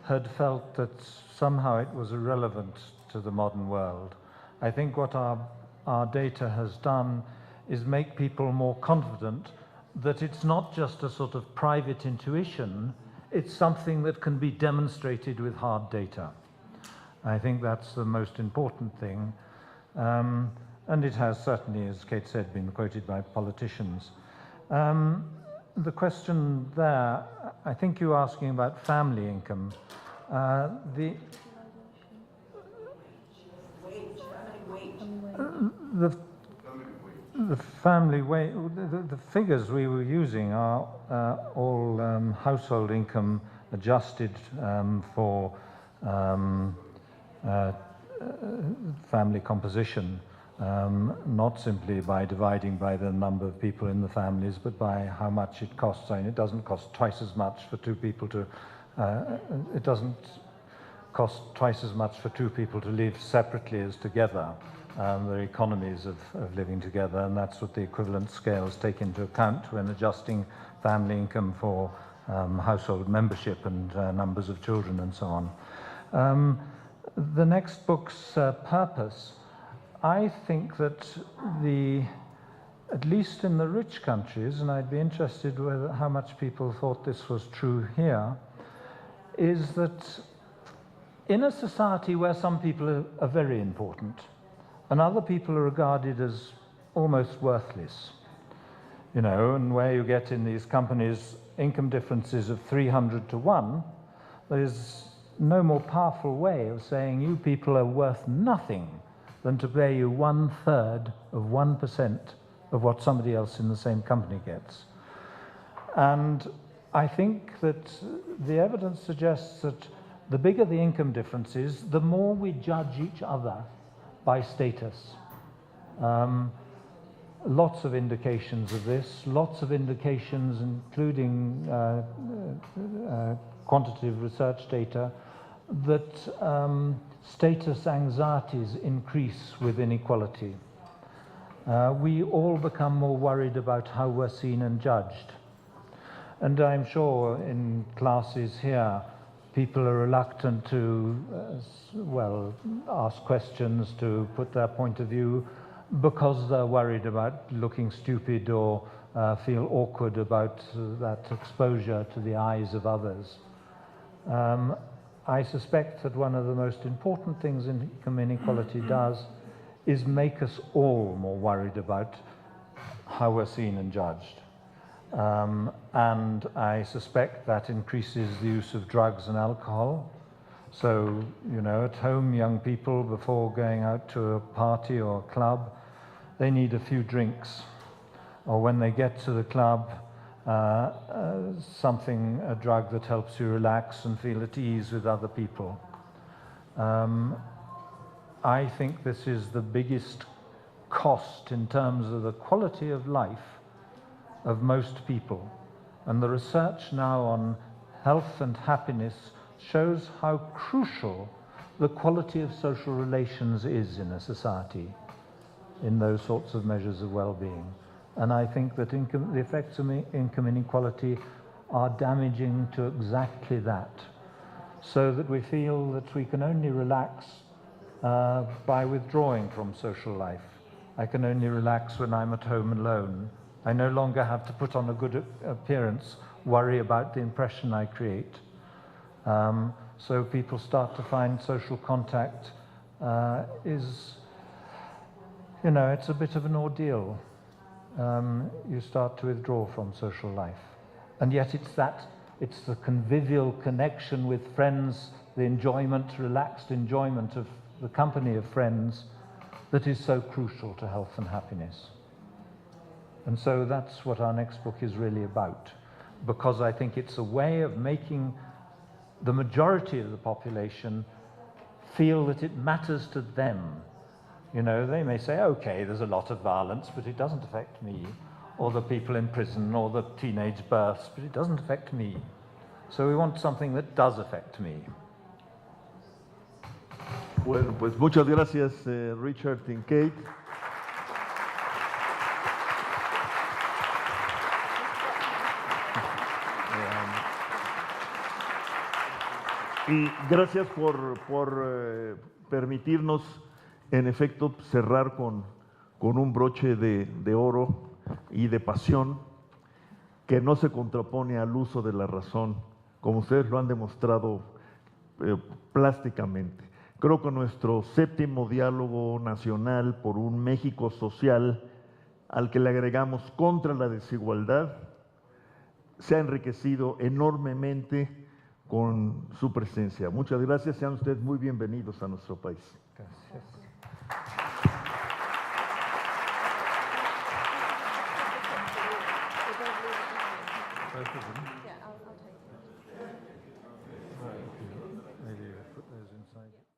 had felt that somehow it was irrelevant to the modern world. I think what our data has done is make people more confident that it's not just a sort of private intuition, it's something that can be demonstrated with hard data. I think that's the most important thing. And it has certainly, as Kate said, been quoted by politicians. The question there, I think you're asking about family income. The family wage, the figures we were using are all household income adjusted for family composition, not simply by dividing by the number of people in the families, but by how much it costs. I mean, it doesn't cost twice as much for two people to, it doesn't cost twice as much for two people to live separately as together. There are economies of living together, and that's what the equivalent scales take into account when adjusting family income for household membership and numbers of children and so on. The next book's purpose, I think that at least in the rich countries, and I'd be interested with how much people thought this was true here, is that in a society where some people are very important and other people are regarded as almost worthless, you know, and where you get in these companies income differences of 300 to 1, there is no more powerful way of saying you people are worth nothing than to pay you 1/3 of 1% of what somebody else in the same company gets. And I think that the evidence suggests that the bigger the income difference is, the more we judge each other by status. Lots of indications of this, lots of indications including quantitative research data that status anxieties increase with inequality. We all become more worried about how we're seen and judged. And I'm sure in classes here, people are reluctant to, ask questions, to put their point of view, because they're worried about looking stupid or feel awkward about that exposure to the eyes of others. I suspect that one of the most important things income inequality does is make us all more worried about how we're seen and judged. And I suspect that increases the use of drugs and alcohol. So, you know, at home, young people, before going out to a party or a club, they need a few drinks. Or when they get to the club, a drug that helps you relax and feel at ease with other people. I think this is the biggest cost in terms of the quality of life of most people. And the research now on health and happiness shows how crucial the quality of social relations is in a society, in those sorts of measures of well-being. And I think that the effects of income inequality are damaging to exactly that, so that we feel that we can only relax by withdrawing from social life. I can only relax when I'm at home alone. I no longer have to put on a good appearance, worry about the impression I create. So people start to find social contact is, you know, it's a bit of an ordeal. You start to withdraw from social life. And yet it's the convivial connection with friends, the enjoyment, relaxed enjoyment of the company of friends that is so crucial to health and happiness. And so that's what our next book is really about, because I think it's a way of making the majority of the population feel that it matters to them. You know, they may say, okay, there's a lot of violence, but it doesn't affect me, or the people in prison, or the teenage births, but it doesn't affect me. So we want something that does affect me. Bueno, pues muchas gracias, Richard y Kate. Y gracias por permitirnos, en efecto, cerrar con un broche de oro y de pasión que no se contrapone al uso de la razón, como ustedes lo han demostrado plásticamente. Creo que nuestro 7º Diálogo Nacional por un México Social, al que le agregamos contra la desigualdad, se ha enriquecido enormemente con su presencia. Muchas gracias, sean ustedes muy bienvenidos a nuestro país. Gracias.